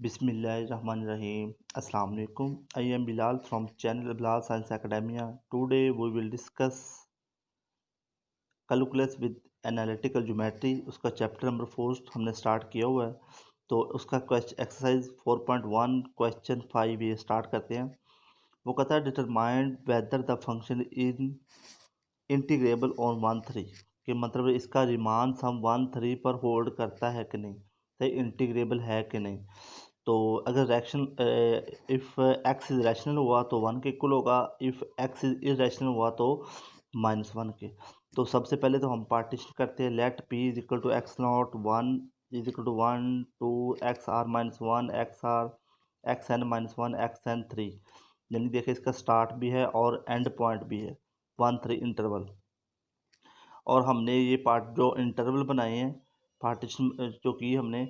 Bismillahirrahmanirrahim. Assalamu alaikum. I am Bilal from channel Bilal Science Academia. Today we will discuss calculus with analytical geometry. उसका chapter number 4 हमने start किया हुआ है, तो उसका exercise 4.1 question 5 ये स्टार्ट करते हैं। वो कहता है determine whether the function in integrable on 1/3 कि मतलब इसका रिमान सम 1/3 पर होल्ड करता है कि नहीं, तो इंटीग्रेबल है कि नहीं। तो अगर rational if x is rational हुआ तो 1 के इक्वल होगा, इफ़ एक्स इज इरेशनल हुआ तो -1 के। तो सबसे पहले तो हम पार्टीशन करते हैं। Let p is equal to x naught 1 is equal to 1 2 x r -1 x r x n -1 x n 3, यानी देखिए इसका स्टार्ट भी है और एंड पॉइंट भी है 1/3 इंटरवल। और हमने ये पार्ट जो इंटरवल बनाए हैं पार्टीशन जो की हमने,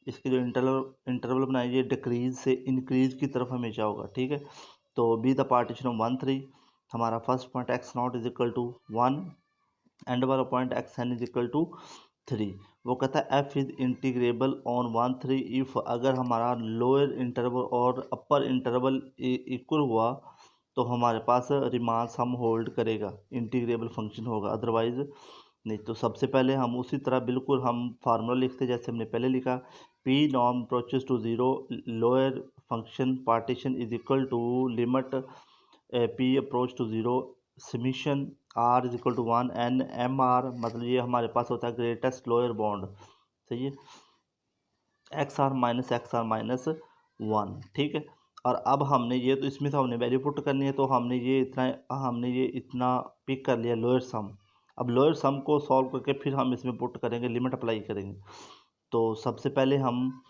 इसके जो इंटरवल बनाए ये डिक्रीज से इंक्रीज की तरफ हमेशा होगा, ठीक है। तो बी द पार्टीशन ऑफ 1/3, हमारा first point x naught is equal to 1, end वाला point x n is equal to 3। वो कहता है f is integrable on 1/3 if अगर हमारा लोअर इंटरवल और अपर इंटरवल इक्वल हुआ तो हमारे पास रिमान सम होल्ड करेगा, इंटीग्रेबल फंक्शन होगा, अदरवाइज नहीं। तो सबसे पहले हम उसी तरह बिल्कुल हम फार्मूला लिखते जैसे हमने पहले लिखा, p norm approaches to zero lower function partition is equal to limit p approach to zero summation r is equal to 1 n m r, मतलब ये हमारे पास होता है ग्रेटेस्ट लोअर बॉन्ड, सही है, एक्स आर माइनस 1, ठीक है। और अब हमने ये तो इसमें तो हमने वैल्यू पुट करनी है, तो हमने ये इतना पिक कर लिया लोअर सम। अब लोअर सम को सॉल्व करके फिर हम इसमें पुट करेंगे, लिमिट अप्लाई करेंगे। तो सबसे पहले हम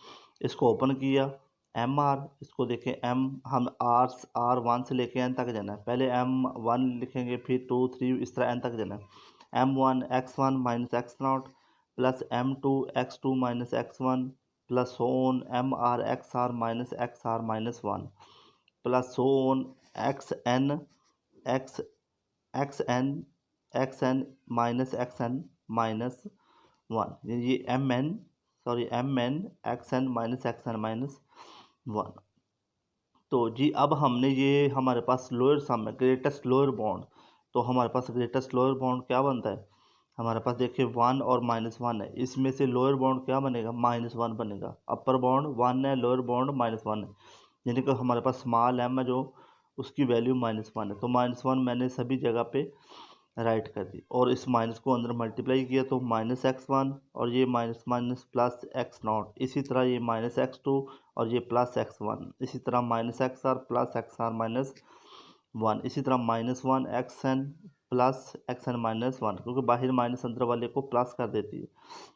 इसको ओपन किया, एम आर, इसको देखें एम, हम आर 1 से लेके एन तक जाना है, पहले M1 लिखेंगे फिर 2 3 इस तरह एन तक जाना है। M1 x1 minus x naught plus M2 x2 minus x1 plus सोन एक्स आर माइनस 1 प्लस सोन एक्स एक्स एन माइनस 1, ये m n x n minus 1। तो जी अब हमने ये हमारे पास लोअर सम है ग्रेटेस्ट लोअर बॉन्ड, तो हमारे पास ग्रेटेस्ट लोअर बॉन्ड क्या बनता है, हमारे पास देखिए 1 और -1 है, इसमें से लोअर बॉन्ड क्या बनेगा, -1 बनेगा। अपर बॉन्ड 1 है, लोअर बॉन्ड -1 है, यानी कि हमारे पास स्मॉल m है जो उसकी वैल्यू -1 है, तो -1 मैंने सभी जगह पे राइट कर दी और इस माइनस को अंदर मल्टीप्लाई किया तो -x1 और ये माइनस प्लस एक्स नॉट, इसी तरह ये -x2 और ये प्लस x1, इसी तरह -xr प्लस xr -1, इसी तरह -1 xn प्लस xn -1, क्योंकि बाहर माइनस अंदर वाले को प्लस कर देती है।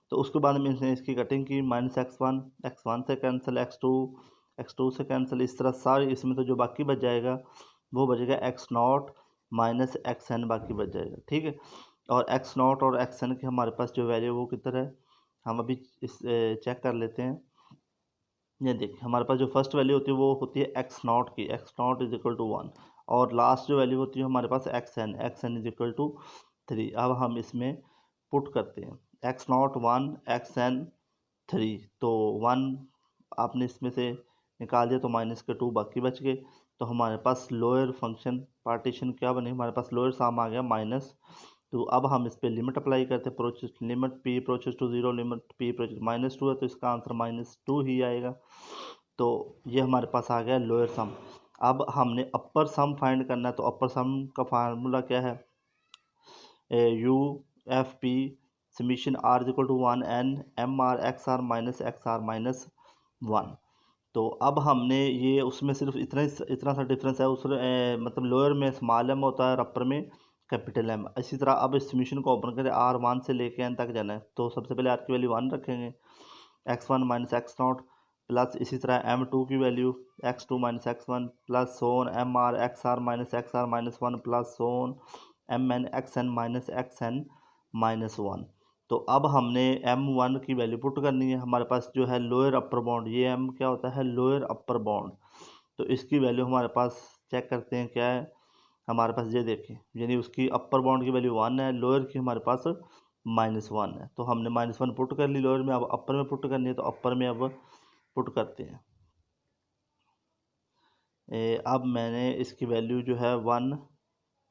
तो उसके बाद में इसने इसकी कटिंग की, -x1 से कैंसिल, x2 से कैंसिल, इस तरह सारी इसमें तो जो बाकी बच जाएगा वो बचेगा x naught minus x n बाकी बच जाएगा, ठीक है। और एक्स नॉट और एक्स एन की हमारे पास जो वैल्यू वो कितना है, हम अभी इस चेक कर लेते हैं। ये देखिए हमारे पास जो फर्स्ट वैल्यू होती है वो होती है एक्स नॉट की, x naught is equal to 1, और लास्ट जो वैल्यू होती है हमारे पास x n is equal to 3। अब हम इसमें पुट करते हैं एक्स नॉट 1 एक्स एन 3, तो 1 आपने इसमें से निकाल दिया तो माइनस के 2 बाकी बच गए, तो हमारे पास लोअर फंक्शन पार्टीशन क्या बने, हमारे पास लोअर सम आ गया माइनस। तो अब हम इस पर लिमिट अप्लाई करते हैं, approaches limit p approaches to zero limit p approaches -2 है, तो इसका आंसर -2 ही आएगा। तो ये हमारे पास आ गया लोअर सम। अब हमने अपर सम फाइंड करना है, तो अपर सम का फार्मूला क्या है, u f p summation r is equal to 1 n m r x r minus 1। तो अब हमने ये उसमें सिर्फ इतना सा डिफरेंस है, उस मतलब लोअर में स्मॉल एम होता है और अपर में कैपिटल एम। इसी तरह अब इस समीशन को ओपन करें, आर 1 से लेके एन तक जाना है, तो सबसे पहले आर की वैल्यू 1 रखेंगे, x1 minus x naught plus इसी तरह m2 की value x2 minus x1 plus सोन m r x r minus 1 plus सोन m n x n minus 1। तो अब हमने m1 की वैल्यू पुट करनी है, हमारे पास जो है लोअर अपर बॉन्ड, ये m क्या होता है, लोअर अपर बॉन्ड, तो इसकी वैल्यू हमारे पास चेक करते हैं क्या है, हमारे पास ये देखें, यानी उसकी अपर बाउंड की वैल्यू 1 है, लोअर की हमारे पास -1 है, तो हमने -1 पुट कर ली लोअर में, अब अपर में पुट करनी है, तो अपर में अब पुट करते हैं। अब मैंने इसकी वैल्यू जो है 1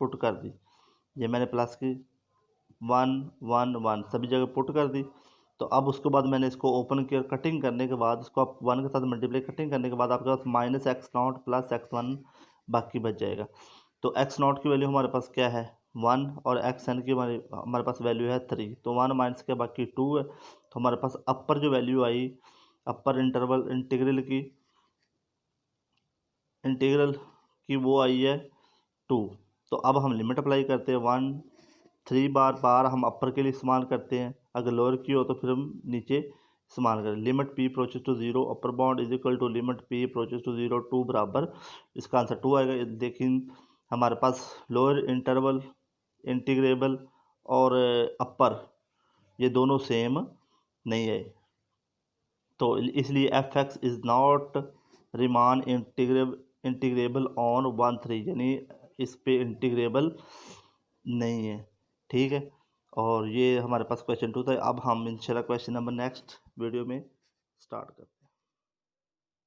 पुट कर दी, ये मैंने प्लस की 1 1 1 सभी जगह पुट कर दी। तो अब उसके बाद मैंने इसको ओपन किया, कटिंग करने के बाद इसको आप 1 के साथ मल्टीप्लाई कटिंग करने के बाद आपके पास minus x naught plus x one बाकी बच जाएगा। तो एक्स नॉट की वैल्यू हमारे पास क्या है 1 और एक्स एन की हमारे पास वैल्यू है 3, तो 1 माइनस के बाकी 2 है। तो हमारे पास अपर जो वैल्यू आई अपर इंटीग्रल की वो आई है 2। तो अब हम लिमिट अप्लाई करते हैं 1 3 बार हम अपर के लिए इस्तेमाल करते हैं, अगर लोअर की हो तो फिर हम नीचे इस्तेमाल करें। Limit p approaches to 0 upper bound is equal to limit p approaches to 0 2 बराबर, इसका आंसर 2 आएगा। लेकिन हमारे पास लोअर इंटरवल इंटीग्रेबल और अपर ये दोनों सेम नहीं है, तो इसलिए F x is not Riemann integrable on 1 3, यानी इस पे इंटीग्रेबल नहीं है। ठीक है, और ये हमारे पास क्वेश्चन 2 था। अब हम इंशाल्लाह क्वेश्चन नंबर नेक्स्ट वीडियो में स्टार्ट करते हैं।